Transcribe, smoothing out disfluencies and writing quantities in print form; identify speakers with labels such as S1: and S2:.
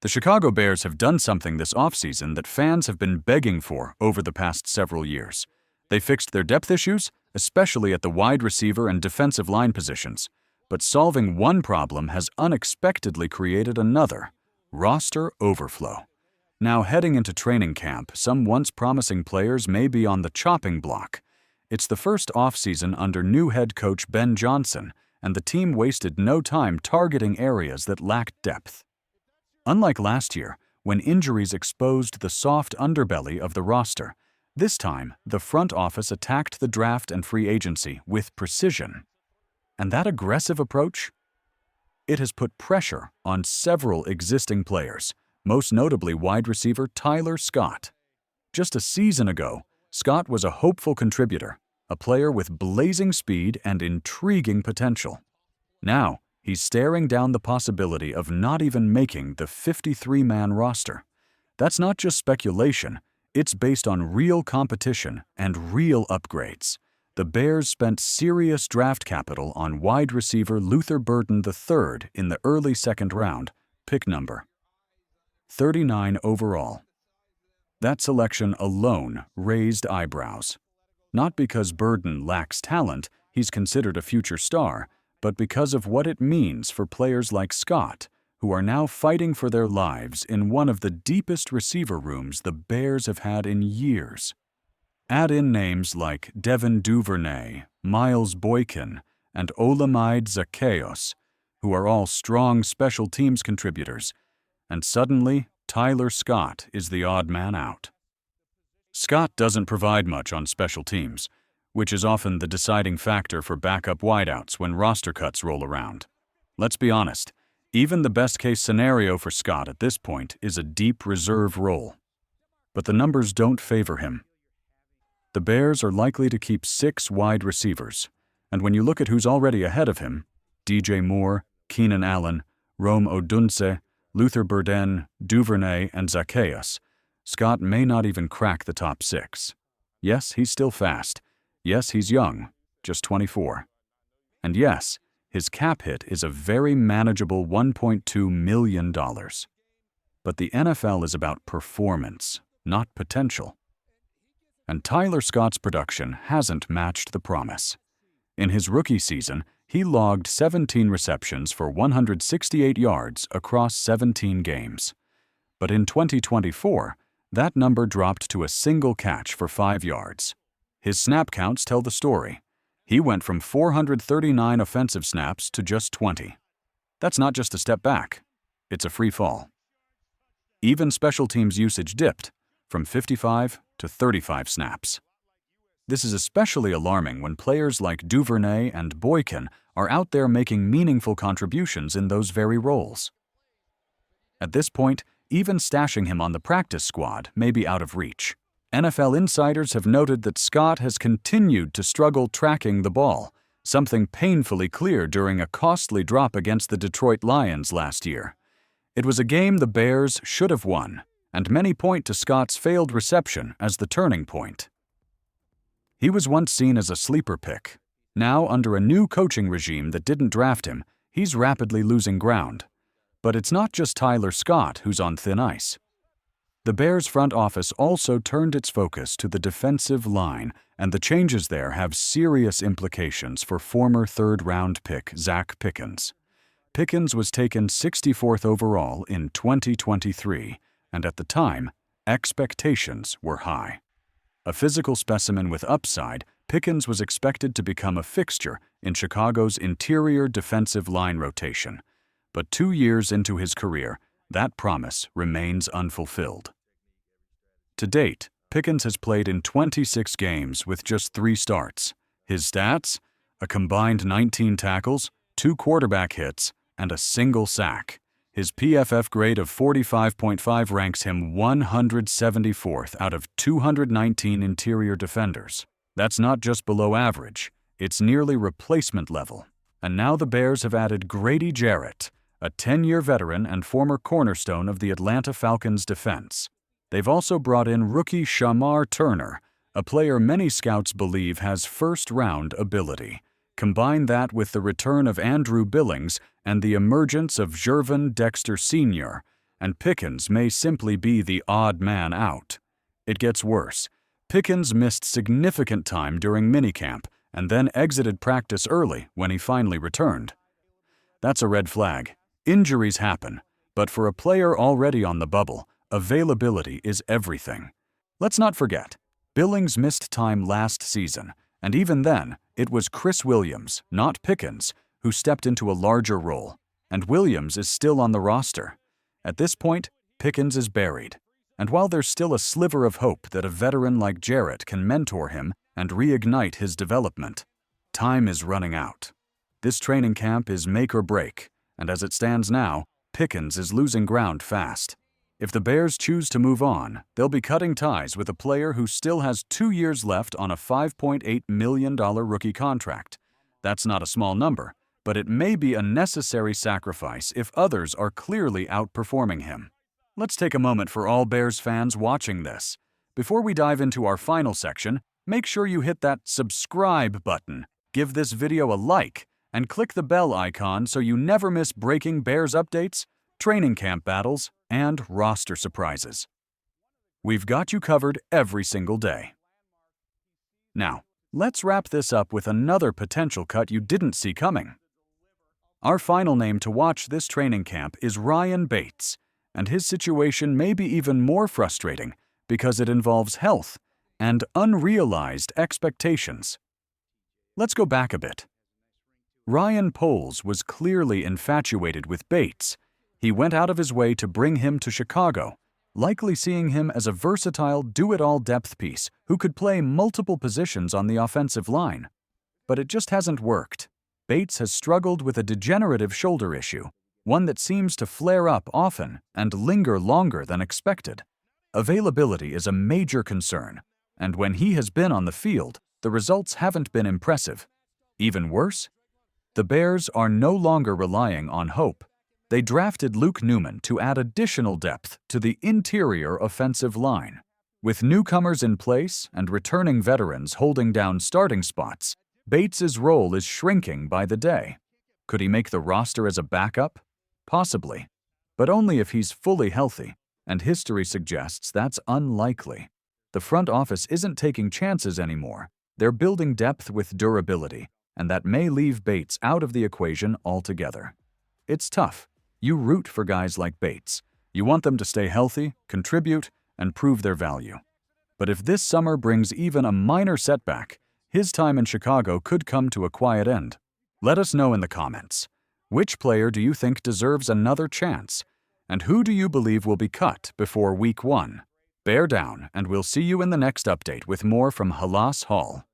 S1: The Chicago Bears have done something this offseason that fans have been begging for over the past several years. They fixed their depth issues, especially at the wide receiver and defensive line positions. But solving one problem has unexpectedly created another: roster overflow. Now heading into training camp, some once promising players may be on the chopping block. It's the first offseason under new head coach Ben Johnson, and the team wasted no time targeting areas that lacked depth. Unlike last year, when injuries exposed the soft underbelly of the roster, this time the front office attacked the draft and free agency with precision. And that aggressive approach? It has put pressure on several existing players, most notably wide receiver Tyler Scott. Just a season ago, Scott was a hopeful contributor, a player with blazing speed and intriguing potential. Now, he's staring down the possibility of not even making the 53-man roster. That's not just speculation, it's based on real competition and real upgrades. The Bears spent serious draft capital on wide receiver Luther Burden III in the early second round, pick number 39 overall. That selection alone raised eyebrows. Not because Burden lacks talent, he's considered a future star, but because of what it means for players like Scott, who are now fighting for their lives in one of the deepest receiver rooms the Bears have had in years. Add in names like Devin Duvernay, Miles Boykin, and Olamide Zaccheaus, who are all strong special teams contributors, and suddenly Tyler Scott is the odd man out. Scott doesn't provide much on special teams, which is often the deciding factor for backup wideouts when roster cuts roll around. Let's be honest, even the best-case scenario for Scott at this point is a deep reserve role. But the numbers don't favor him. The Bears are likely to keep 6 wide receivers, and when you look at who's already ahead of him, DJ Moore, Keenan Allen, Rome Odunze, Luther Burden, Duvernay, and Zaccheaus, Scott may not even crack the top 6. Yes, he's still fast. Yes, he's young, just 24. And yes, his cap hit is a very manageable $1.2 million. But the NFL is about performance, not potential. And Tyler Scott's production hasn't matched the promise. In his rookie season, he logged 17 receptions for 168 yards across 17 games. But in 2024, that number dropped to a single catch for 5 yards. His snap counts tell the story. He went from 439 offensive snaps to just 20. That's not just a step back. It's a free fall. Even special teams usage dipped from 55 to 35 snaps. This is especially alarming when players like Duvernay and Boykin are out there making meaningful contributions in those very roles. At this point, even stashing him on the practice squad may be out of reach. NFL insiders have noted that Scott has continued to struggle tracking the ball, something painfully clear during a costly drop against the Detroit Lions last year. It was a game the Bears should have won, and many point to Scott's failed reception as the turning point. He was once seen as a sleeper pick. Now, under a new coaching regime that didn't draft him, he's rapidly losing ground. But it's not just Tyler Scott who's on thin ice. The Bears front office also turned its focus to the defensive line, and the changes there have serious implications for former third-round pick Zack Pickkins. Pickkins was taken 64th overall in 2023, and at the time, expectations were high. A physical specimen with upside, Pickkins was expected to become a fixture in Chicago's interior defensive line rotation. But 2 years into his career, that promise remains unfulfilled. To date, Pickkins has played in 26 games with just 3 starts. His stats? A combined 19 tackles, 2 quarterback hits, and a single sack. His PFF grade of 45.5 ranks him 174th out of 219 interior defenders. That's not just below average, it's nearly replacement level. And now the Bears have added Grady Jarrett, a 10-year veteran and former cornerstone of the Atlanta Falcons' defense. They've also brought in rookie Shamar Turner, a player many scouts believe has first-round ability. Combine that with the return of Andrew Billings and the emergence of Jervin Dexter Sr., and Pickkins may simply be the odd man out. It gets worse. Pickkins missed significant time during minicamp and then exited practice early when he finally returned. That's a red flag. Injuries happen, but for a player already on the bubble, availability is everything. Let's not forget, Billings missed time last season, and even then, it was Chris Williams, not Pickkins, who stepped into a larger role, and Williams is still on the roster. At this point, Pickkins is buried, and while there's still a sliver of hope that a veteran like Jarrett can mentor him and reignite his development, time is running out. This training camp is make or break, and as it stands now, Pickkins is losing ground fast. If the Bears choose to move on, they'll be cutting ties with a player who still has 2 years left on a $5.8 million rookie contract. That's not a small number, but it may be a necessary sacrifice if others are clearly outperforming him. Let's take a moment for all Bears fans watching this. Before we dive into our final section, make sure you hit that subscribe button, give this video a like, and click the bell icon so you never miss breaking Bears updates, training camp battles, and roster surprises. We've got you covered every single day. Now, let's wrap this up with another potential cut you didn't see coming. Our final name to watch this training camp is Ryan Bates, and his situation may be even more frustrating because it involves health and unrealized expectations. Let's go back a bit. Ryan Poles was clearly infatuated with Bates. He went out of his way to bring him to Chicago, likely seeing him as a versatile do-it-all depth piece who could play multiple positions on the offensive line. But it just hasn't worked. Bates has struggled with a degenerative shoulder issue, one that seems to flare up often and linger longer than expected. Availability is a major concern, and when he has been on the field, the results haven't been impressive. Even worse, the Bears are no longer relying on hope. They drafted Luke Newman to add additional depth to the interior offensive line. With newcomers in place and returning veterans holding down starting spots, Bates's role is shrinking by the day. Could he make the roster as a backup? Possibly, but only if he's fully healthy, and history suggests that's unlikely. The front office isn't taking chances anymore. They're building depth with durability, and that may leave Bates out of the equation altogether. It's tough. You root for guys like Bates. You want them to stay healthy, contribute, and prove their value. But if this summer brings even a minor setback, his time in Chicago could come to a quiet end. Let us know in the comments. Which player do you think deserves another chance? And who do you believe will be cut before Week 1? Bear down, and we'll see you in the next update with more from Halas Hall.